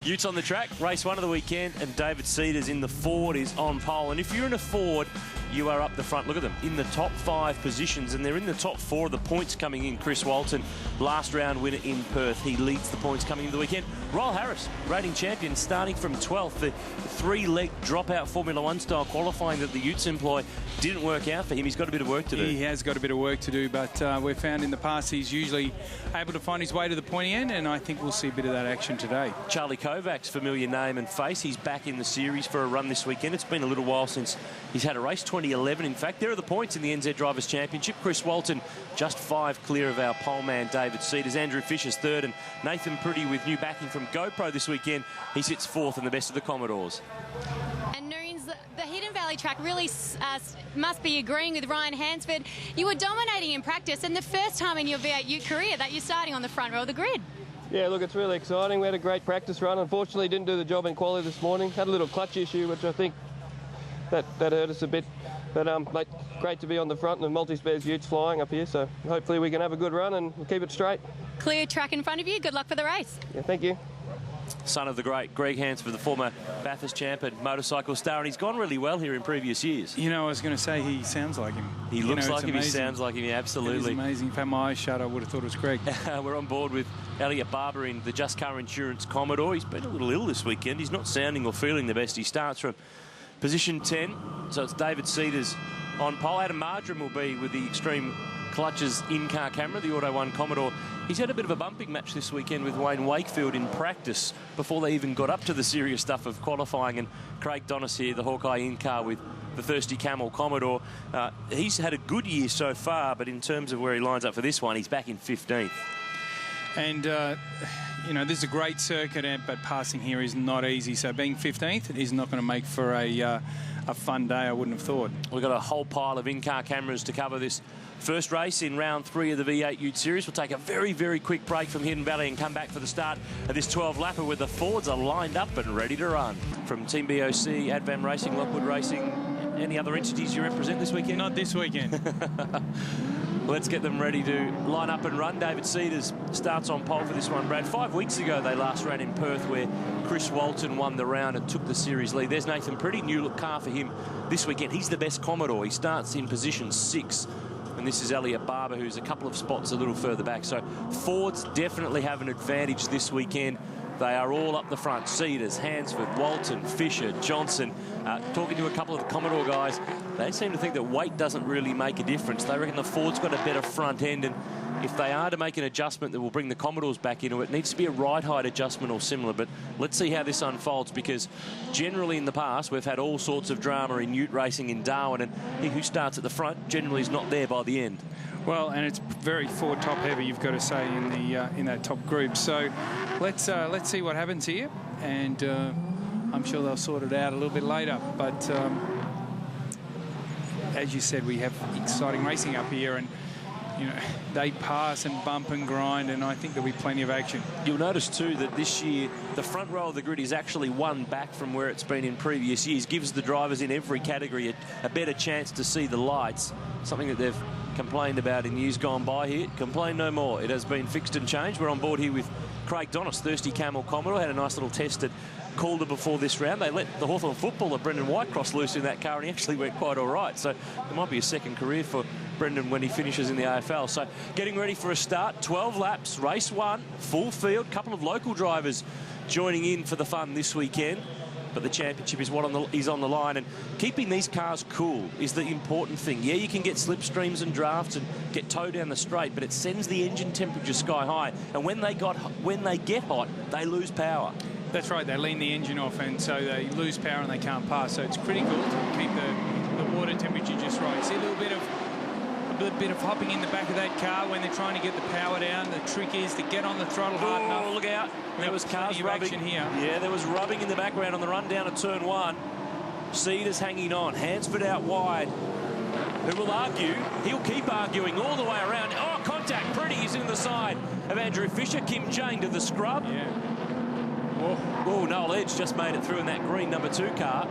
Utes on the track, race 1 of the weekend, and David Cedars in the Ford is on pole. And if you're in a Ford, you are up the front. Look at them, in the top 5 positions, and they're in the top 4 of the points coming in. Chris Walton, last round winner in Perth. He leads the points coming into the weekend. Royal Harris, reigning champion, starting from 12th. The 3-leg dropout Formula 1 style qualifying that the Utes employ didn't work out for him. He's got a bit of work to do. He has got a bit of work to do, but we've found in the past he's usually able to find his way to the pointy end, and I think we'll see a bit of that action today. Charlie Kovacs, familiar name and face. He's back in the series for a run this weekend. It's been a little while since he's had a race, 2011 in fact. There are the points in the NZ Drivers' Championship. Chris Walton just 5 clear of our pole man David Cedars. Andrew Fisher's 3rd, and Nathan Pretty, with new backing from GoPro this weekend, he sits 4th in the best of the Commodores. And Noons, the Hidden Valley track really must be agreeing with Ryan Hansford. You were dominating in practice, and the first time in your V8 Ute career that you're starting on the front row of the grid. Yeah, look, it's really exciting. We had a great practice run. Unfortunately, didn't do the job in quali this morning. Had a little clutch issue, which I think that hurt us a bit. But mate, great to be on the front, and the multi-spares Utes flying up here. So hopefully we can have a good run and we'll keep it straight. Clear track in front of you. Good luck for the race. Yeah, thank you. Son of the great Greg Hansford, the former Bathurst champ and motorcycle star, and he's gone really well here in previous years. You know, I was going to say he sounds like him. He looks like him, he sounds like him, yeah, absolutely. It is amazing. If I had my eyes shut, I would have thought it was Greg. We're on board with Elliot Barber in the Just Car Insurance Commodore. He's been a little ill this weekend. He's not sounding or feeling the best. He starts from position 10, so it's David Cedars on pole. Adam Marjoram will be with the Extreme Clutches in-car camera, the Auto 1 Commodore. He's had a bit of a bumping match this weekend with Wayne Wakefield in practice before they even got up to the serious stuff of qualifying. And Craig Donis here, the Hawkeye in-car with the Thirsty Camel Commodore. He's had a good year so far, but in terms of where he lines up for this one, he's back in 15th. And, you know, this is a great circuit, but passing here is not easy. So being 15th is not going to make for a fun day, I wouldn't have thought. We've got a whole pile of in-car cameras to cover this first race in round 3 of the V8 Ute Series. We'll take a very, very quick break from Hidden Valley and come back for the start of this 12-lapper where the Fords are lined up and ready to run. From Team BOC, Advam Racing, Lockwood Racing, any other entities you represent this weekend? Not this weekend. Let's get them ready to line up and run. David Cedars starts on pole for this one, Brad. 5 weeks ago, they last ran in Perth where Chris Walton won the round and took the series lead. There's Nathan Pretty, new look car for him this weekend. He's the best Commodore. He starts in position 6. And this is Elliot Barber, who's a couple of spots a little further back. So Fords definitely have an advantage this weekend. They are all up the front. Cedars, Hansford, Walton, Fisher, Johnson. Talking to a couple of the Commodore guys, they seem to think that weight doesn't really make a difference. They reckon the Ford's got a better front end, and if they are to make an adjustment that will bring the Commodores back into it, needs to be a ride height adjustment or similar. But let's see how this unfolds, because generally in the past we've had all sorts of drama in Ute racing in Darwin, and he who starts at the front generally is not there by the end. Well, and it's very Ford top heavy, you've got to say, in the in that top group. So let's see what happens here, and I'm sure they'll sort it out a little bit later. But as you said, we have exciting racing up here, and you know, they pass and bump and grind, and I think there'll be plenty of action. You'll notice too that this year the front row of the grid is actually one back from where it's been in previous years. Gives the drivers in every category a better chance to see the lights, something that they've complained about in years gone by here. Complain no more. It has been fixed and changed. We're on board here with Craig Donis, Thirsty Camel Commodore. Had a nice little test at Calder before this round. They let the Hawthorn footballer Brendan Whitecross loose in that car, and he actually went quite all right. So it might be a second career for Brendan when he finishes in the AFL. So getting ready for a start. 12 laps, race 1, full field. Couple of local drivers joining in for the fun this weekend. But the championship is is on the line, and keeping these cars cool is the important thing. Yeah, you can get slipstreams and drafts and get towed down the straight, but it sends the engine temperature sky high, and when they get hot, they lose power. That's right, they lean the engine off, and so they lose power and they can't pass. So it's critical to keep the water temperature just right. See a little bit of hopping in the back of that car when they're trying to get the power down. The trick is to get on the throttle hard enough. Oh, look out. There was cars rubbing here. Yeah, there was rubbing in the background on the run down to turn 1. Cedars hanging on. Hansford out wide. Who will argue? He'll keep arguing all the way around. Oh, contact. Pretty is in the side of Andrew Fisher. Kim Jane to the scrub. Yeah. Oh, Noel Edge just made it through in that green number 2 car.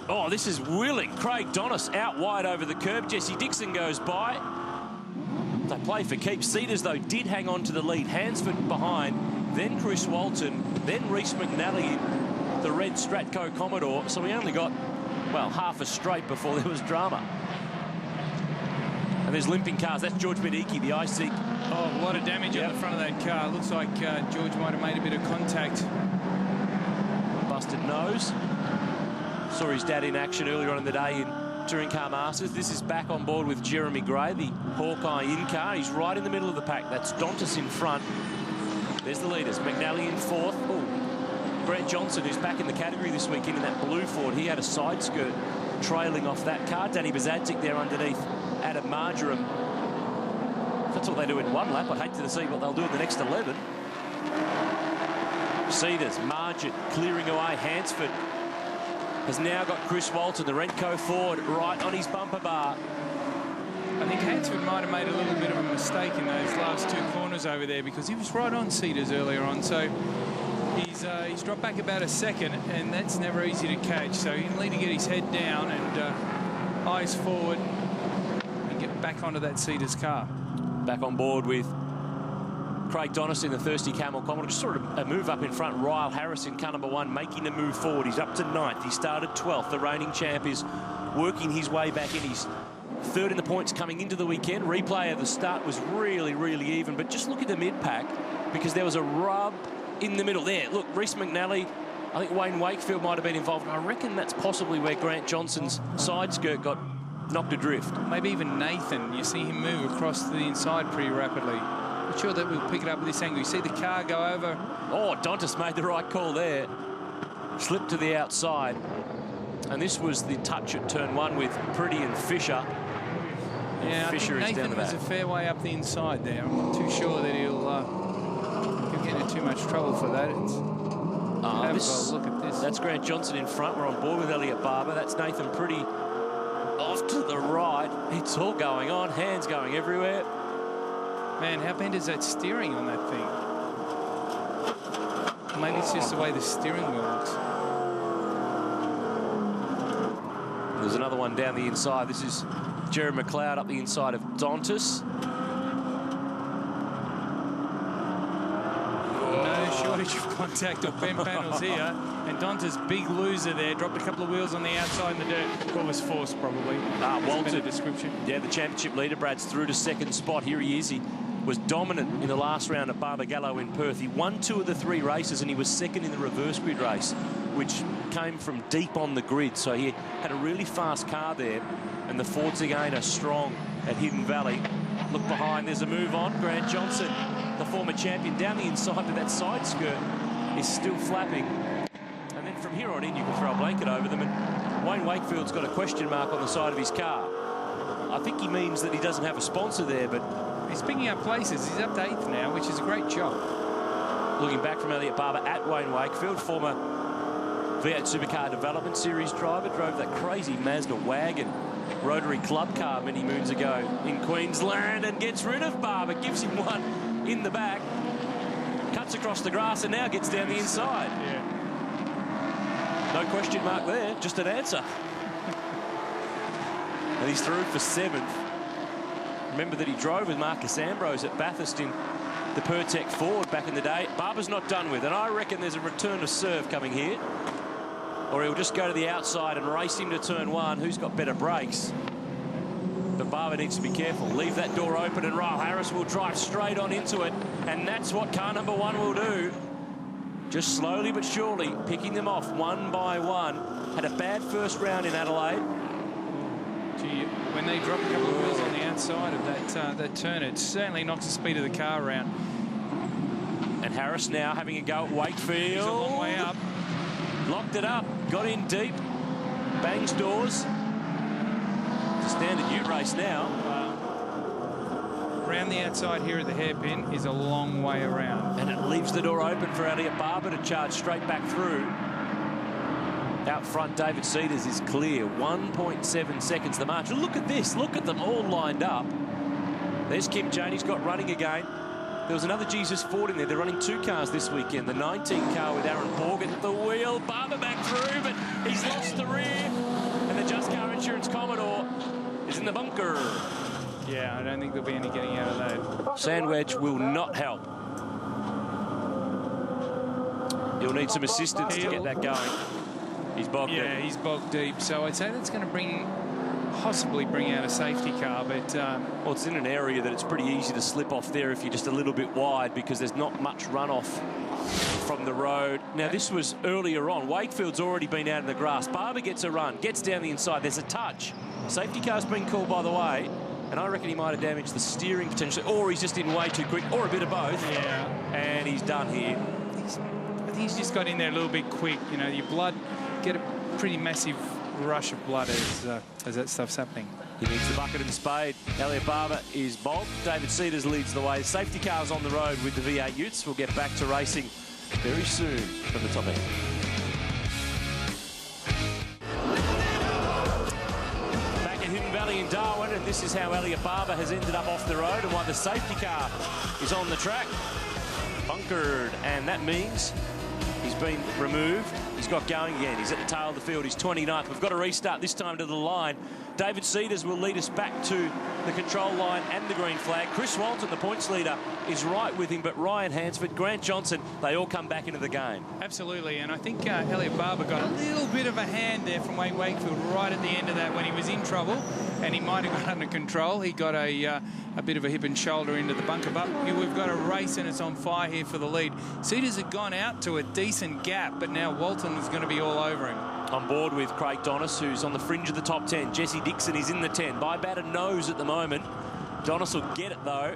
Oh, this is willing. Craig Donis out wide over the curb. Jesse Dixon goes by. They play for keeps. Cedars, though, did hang on to the lead. Hansford behind. then Chris Walton, then Reece McNally, the red Stratco Commodore. So we only got, well, half a straight before there was drama. And there's limping cars. That's George Mediki, the IC. Oh, a lot of damage on the front of that car. Looks like George might have made a bit of contact. Busted nose. Saw his dad in action earlier on in the day in Touring Car Masters. This is back on board with Jeremy Gray, the Hawkeye in-car. He's right in the middle of the pack. That's Dontas in front. There's the leaders. McNally in fourth. Oh, Grant Johnson, who's back in the category this weekend in that blue Ford. He had a side skirt trailing off that car. Danny Bazadzik there underneath Adam Marjoram. If that's all they do in one lap, I'd hate to see what they'll do in the next 11. Cedars, Margin clearing away. Hansford has now got Chris Walton, the Renko Ford, right on his bumper bar. I think Hansford might have made a little bit of a mistake in those last two corners over there because he was right on Cedars earlier on. So he's dropped back about a second, and that's never easy to catch. So he'll need to get his head down and eyes forward and get back onto that Cedars car. Back on board with Craig Donnis in the Thirsty Camel Commodore. Just sort of a move up in front. Ryle Harris in car number 1, making a move forward. He's up to 9th. He started 12th. The reigning champ is working his way back in. He's third in the points coming into the weekend. Replay of the start was really, really even. But just look at the mid-pack because there was a rub in the middle there. Look, Reece McNally, I think Wayne Wakefield might have been involved. I reckon that's possibly where Grant Johnson's side skirt got knocked adrift. Maybe even Nathan. You see him move across to the inside pretty rapidly. Not sure that we'll pick it up at this angle. You see the car go over. Oh, Dontas made the right call there. Slipped to the outside. And this was the touch at turn 1 with Pretty and Fisher. Yeah, Fisher I think is down Nathan the was back. a fair way up the inside there. I'm not too sure that he'll get into too much trouble for that. Have a look at this. That's Grant Johnson in front. We're on board with Elliot Barber. That's Nathan Pretty off to the right. It's all going on. Hands going everywhere. Man, how bent is that steering on that thing? Maybe it's just the way the steering wheel looks. There's another one down the inside. This is Jerry McLeod up the inside of Dontas. No shortage of contact or bent panels here. And Dontas, big loser there, dropped a couple of wheels on the outside in the dirt. Or was forced, probably. Walton. Description. Yeah, the championship leader, Brad's through to second spot. Here he is. He was dominant in the last round at Barbagallo in Perth. He won 2 of the 3 races, and he was second in the reverse grid race, which came from deep on the grid. So he had a really fast car there, and the Fords again are strong at Hidden Valley. Look behind, there's a move on. Grant Johnson, the former champion, down the inside, but that side skirt is still flapping. And then from here on in, you can throw a blanket over them, and Wayne Wakefield's got a question mark on the side of his car. I think he means that he doesn't have a sponsor there, but he's picking up places. He's up to 8th now, which is a great job. looking back from Elliot Barber at Wayne Wakefield, former V8 Supercar Development Series driver, drove that crazy Mazda wagon Rotary Club car many moons ago in Queensland, and gets rid of Barber, gives him one in the back, cuts across the grass and now gets down the inside. Yeah. No question mark there, just an answer. And he's through for 7th. Remember that he drove with Marcus Ambrose at Bathurst in the Pertec Ford back in the day. Barber's not done with, and I reckon there's a return to serve coming here. Or he'll just go to the outside and race him to turn 1. Who's got better brakes? But Barber needs to be careful. Leave that door open, and Ryle Harris will drive straight on into it. And that's what car number 1 will do. Just slowly but surely picking them off one by one. Had a bad first round in Adelaide. Gee, when they drop a couple of wheels on the outside of that turn, it certainly knocks the speed of the car around. And Harris now having a go at Wakefield. He's a long way up. Locked it up, got in deep, bangs doors. It's a standard ute race now. Around the outside here at the hairpin is a long way around. And it leaves the door open for Elliot Barber to charge straight back through. Out front, David Cedars is clear. 1.7 seconds the march. Look at this. Look at them all lined up. There's Kim Janey's got running again. There was another Jesus Ford in there. They're running 2 cars this weekend. The 19 car with Aaron Morgan at the wheel. Barber back through, but he's lost the rear. And the Just Car Insurance Commodore is in the bunker. Yeah, I don't think there'll be any getting out of that. Sandwedge will not help. He'll need some assistance to get that going. He's bogged Yeah, deep. he's bogged deep. So I'd say that's going to possibly bring out a safety car, but Well, it's in an area that it's pretty easy to slip off there if you're just a little bit wide because there's not much runoff from the road. Now, this was earlier on. Wakefield's already been out in the grass. Barber gets a run, gets down the inside. There's a touch. Safety car's been called, by the way, and I reckon he might have damaged the steering potentially, or he's just in way too quick, or a bit of both. yeah, And he's done here. I think he's just got in there a little bit quick. You know, your blood, get a pretty massive rush of blood as that stuff's happening. He needs the bucket and spade. Elliot Barber is bogged. David Cedars leads the way. Safety car's on the road with the V8 Utes. We'll get back to racing very soon from the top end. Back at Hidden Valley in Darwin, and this is how Elliot Barber has ended up off the road and why the safety car is on the track. Bunkered, and that means he's been removed. He's got going again. He's at the tail of the field. He's 29th. We've got to restart this time to the line. David Cedars will lead us back to the control line and the green flag. Chris Walton, the points leader, is right with him, but Ryan Hansford, Grant Johnson, they all come back into the game. Absolutely, and I think Elliot Barber got a little bit of a hand there from Wayne Wakefield right at the end of that when he was in trouble, and he might have got under control. He got a bit of a hip and shoulder into the bunker, but we've got a race and it's on fire here for the lead. Cedars had gone out to a decent gap, but now Walton is going to be all over him. On board with Craig Donis, who's on the fringe of the top 10. Jesse Dixon is in the 10 by about a nose at the moment. Donis will get it, though.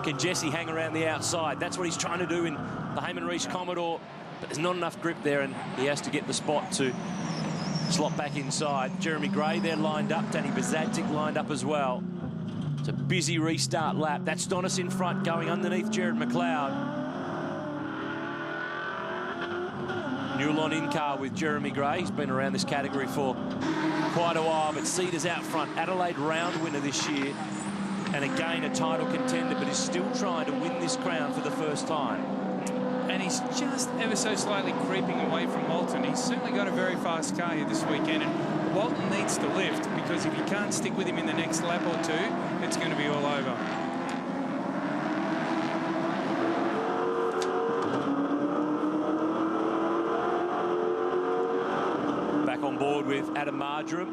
Can Jesse hang around the outside? That's what he's trying to do in the Heyman Reese Commodore, but there's not enough grip there, and he has to get the spot to slot back inside. Jeremy Gray there lined up. Danny Bazadzik lined up as well. It's a busy restart lap. That's Donis in front, going underneath Jared McLeod. Newlon in car with Jeremy Gray. He's been around this category for quite a while, but Cedars out front. Adelaide round winner this year, and again a title contender, but is still trying to win this crown for the first time. And he's just ever so slightly creeping away from Walton. He's certainly got a very fast car here this weekend, and Walton needs to lift, because if he can't stick with him in the next lap or two, it's going to be all over. With Adam Marjoram,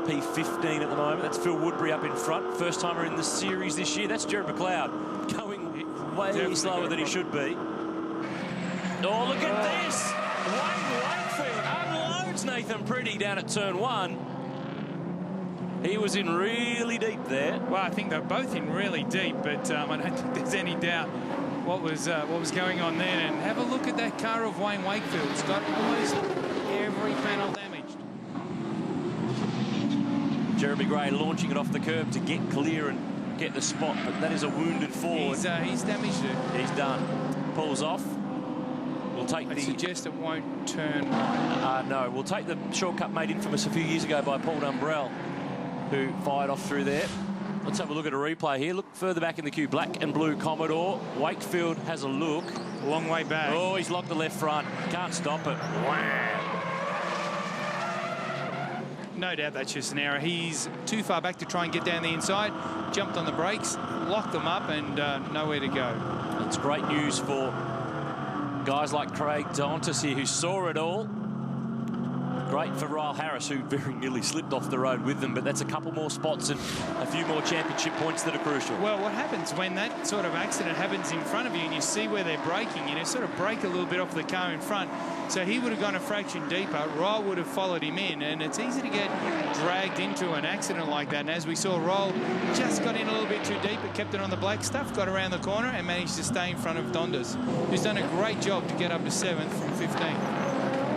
P15 at the moment. That's Phil Woodbury up in front. First timer in the series this year. That's Jared McLeod going way slower than he should be. Oh, look at this! Wayne Wakefield unloads Nathan Pretty down at turn 1. He was in really deep there. Well, I think they're both in really deep, but I don't think there's any doubt what was going on there. And have a look at that car of Wayne Wakefield. It's got almost every panel damaged. Jeremy Gray launching it off the curb to get clear and get the spot, but that is a wounded forward. He's damaged it. He's done. Pulls off. We'll take I suggest it won't turn right. No, we'll take the shortcut made infamous a few years ago by Paul Dumbrell, who fired off through there. Let's have a look at a replay here. Look further back in the queue. Black and blue Commodore. Wakefield has a look. A long way back. Oh, he's locked the left front. Can't stop it. Wow. No doubt that's just an error. He's too far back to try and get down the inside. Jumped on the brakes, locked them up, and nowhere to go. It's great news for guys like Craig Dontis here, who saw it all. Great for Ryle Harris, who very nearly slipped off the road with them, but that's a couple more spots and a few more championship points that are crucial. Well, what happens when that sort of accident happens in front of you and you see where they're braking, sort of brake a little bit off the car in front. So he would have gone a fraction deeper. Ryle would have followed him in, and it's easy to get dragged into an accident like that. And as we saw, Ryle just got in a little bit too deep, but kept it on the black stuff, got around the corner and managed to stay in front of Dondas, who's done a great job to get up to 7th from 15.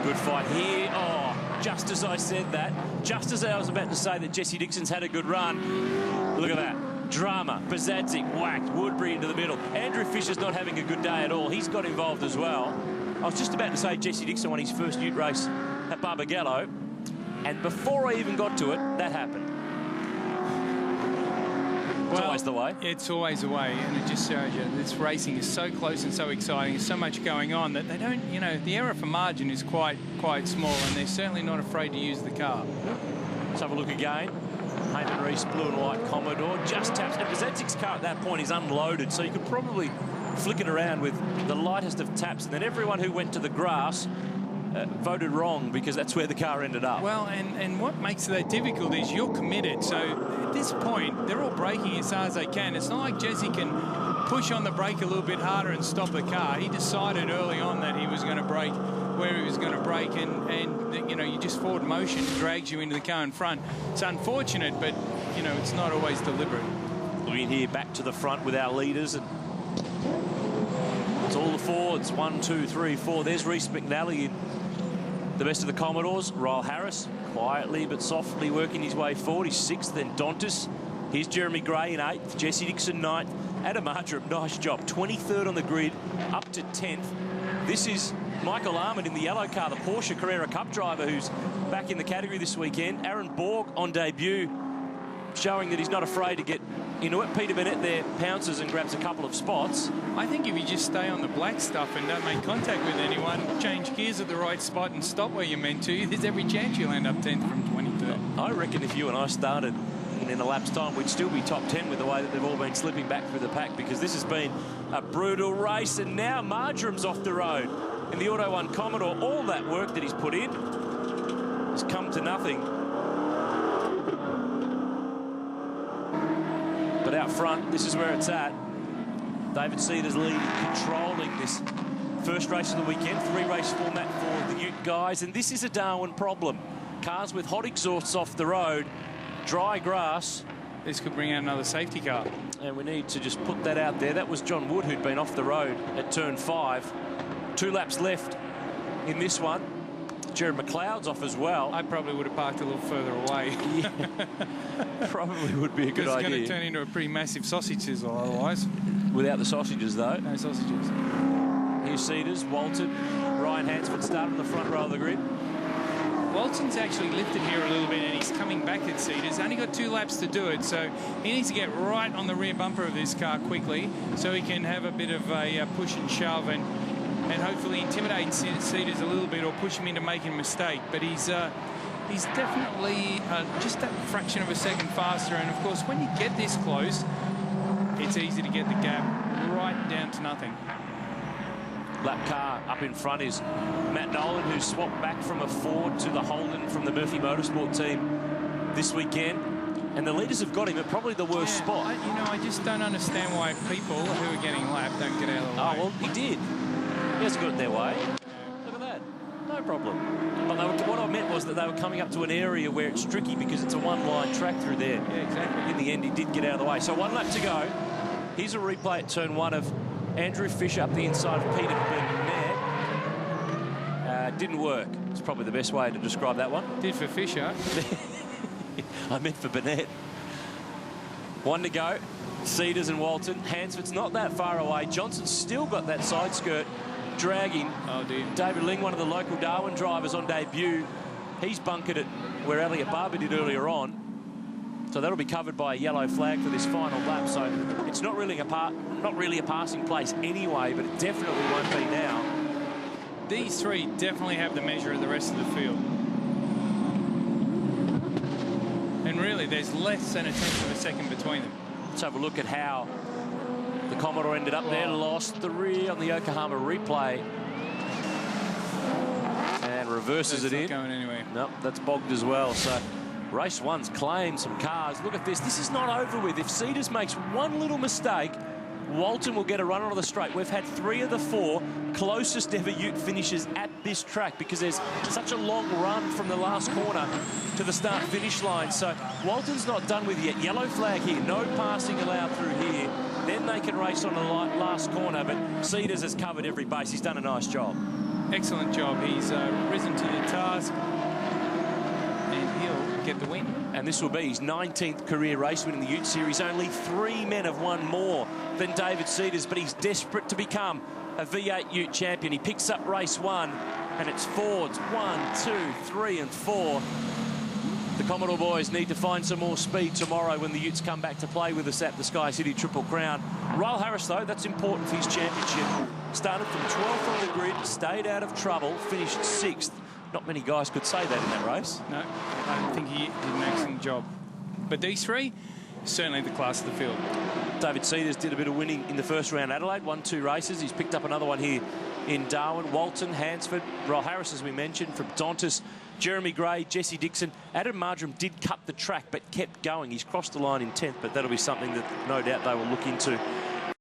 Good fight here. Oh, just as I said that, just as I was about to say that Jesse Dixon's had a good run, look at that. Drama. Bazadzik whacked. Woodbury into the middle. Andrew Fisher's not having a good day at all. He's got involved as well. I was just about to say Jesse Dixon won his first ute race at Barbagallo, and before I even got to it, that happened. It's always the way. It's always the way, and it just shows you this racing is so close and so exciting. There's so much going on that they don't, the error for margin is quite small, and they're certainly not afraid to use the car. Let's have a look again. Heyman Reese blue and white Commodore just taps. And Bazadzik's car at that point is unloaded, so you could probably flicking around with the lightest of taps, and then everyone who went to the grass voted wrong because that's where the car ended up. Well, and what makes that difficult is you're committed. So at this point, they're all braking as hard as they can. It's not like Jesse can push on the brake a little bit harder and stop the car. He decided early on that he was going to brake where he was going to brake, and you know, you just forward motion drags you into the car in front. It's unfortunate, but you know, it's not always deliberate. Looking here back to the front with our leaders, and it's all the Fords. 1, 2, 3, 4. There's Reece McNally in the best of the Commodores. Ryle Harris quietly but softly working his way forward. He's 6th, then Dontis. Here's Jeremy Gray in 8th, Jesse Dixon 9th. Adam Martrup, nice job, 23rd on the grid, up to 10th. This is Michael Armand in the yellow car, the Porsche Carrera Cup driver, who's back in the category this weekend. Aaron Borg on debut, showing that he's not afraid to get into it. Peter Bennett there pounces and grabs a couple of spots. I think if you just stay on the black stuff and don't make contact with anyone, change gears at the right spot and stop where you're meant to, there's every chance you'll end up 10th from 23rd. I reckon if you and I started in a lap's time, we'd still be top 10 with the way that they've all been slipping back through the pack, because this has been a brutal race. And now Marjorum's off the road in the Auto 1 Commodore. All that work that he's put in has come to nothing. But out front, this is where it's at. David Cedars leading, controlling this first race of the weekend. 3-race format for the Ute guys. And this is a Darwin problem. Cars with hot exhausts off the road, dry grass. This could bring out another safety car. And we need to just put that out there. That was John Wood, who'd been off the road at turn 5. 2 laps left in this one. Jared McLeod's off as well. I probably would have parked a little further away. Yeah. Probably would be a good idea. It's going to turn into a pretty massive sausage sizzle otherwise. Without the sausages, though. No sausages. Here's Cedars, Walton, Ryan Hansford started on the front row of the grid. Walton's actually lifted here a little bit, and he's coming back at Cedars. Only got 2 laps to do it, so he needs to get right on the rear bumper of this car quickly so he can have a bit of a push and shove and hopefully intimidate Cedars a little bit or push him into making a mistake. But he's definitely just that fraction of a second faster, and of course when you get this close, it's easy to get the gap right down to nothing. Lap car up in front is Matt Nolan, who's swapped back from a Ford to the Holden from the Murphy Motorsport team this weekend. And the leaders have got him at probably the worst spot. I just don't understand why people who are getting lapped don't get out of the way. Oh, well, he did. He hasn't got it their way. Look at that. No problem. But what I meant was that they were coming up to an area where it's tricky because it's a one-line track through there. Yeah, exactly. In the end, he did get out of the way. So 1 lap to go. Here's a replay at turn 1 of Andrew Fisher up the inside of Peter Burnett. Didn't work. It's probably the best way to describe that one. Did for Fisher. I meant for Burnett. 1 to go. Cedars and Walton. Hansford's not that far away. Johnson's still got that side skirt dragging. Oh, dear. David Ling, one of the local Darwin drivers on debut. He's bunkered it where Elliot Barber did earlier on. So that'll be covered by a yellow flag for this final lap. So it's not really a passing place anyway, but it definitely won't be now. These 3 definitely have the measure of the rest of the field. And really, there's less than a tenth of a second between them. Let's have a look at how the Commodore ended up there. Lost the rear on the Yokohama replay. And reverses it in. Not going anywhere. Nope, that's bogged as well. So race 1's claimed some cars. Look at this. This is not over with. If Cedars makes one little mistake, Walton will get a run on the straight. We've had 3 of the 4 closest ever Ute finishes at this track because there's such a long run from the last corner to the start-finish line. So Walton's not done with yet. Yellow flag here. No passing allowed through here. Then they can race on the last corner. But Cedars has covered every base. He's done a nice job. Excellent job. He's risen to the task. And he'll get the win. And this will be his 19th career race win in the Ute Series. Only 3 men have won more than David Cedars, but he's desperate to become a V8 Ute champion. He picks up race 1, and it's Fords 1, 2, 3, and 4. The Commodore boys need to find some more speed tomorrow when the Utes come back to play with us at the Sky City Triple Crown. Ryle Harris, though, that's important for his championship. Started from 12th on the grid, stayed out of trouble, finished 6th. Not many guys could say that in that race. No, I think he did an excellent job. But these 3, certainly the class of the field. David Cedars did a bit of winning in the first round Adelaide, won 2 races. He's picked up another one here in Darwin. Walton, Hansford, Roll Harris, as we mentioned, from Dontas, Jeremy Gray, Jesse Dixon. Adam Marjoram did cut the track but kept going. He's crossed the line in 10th, but that'll be something that no doubt they will look into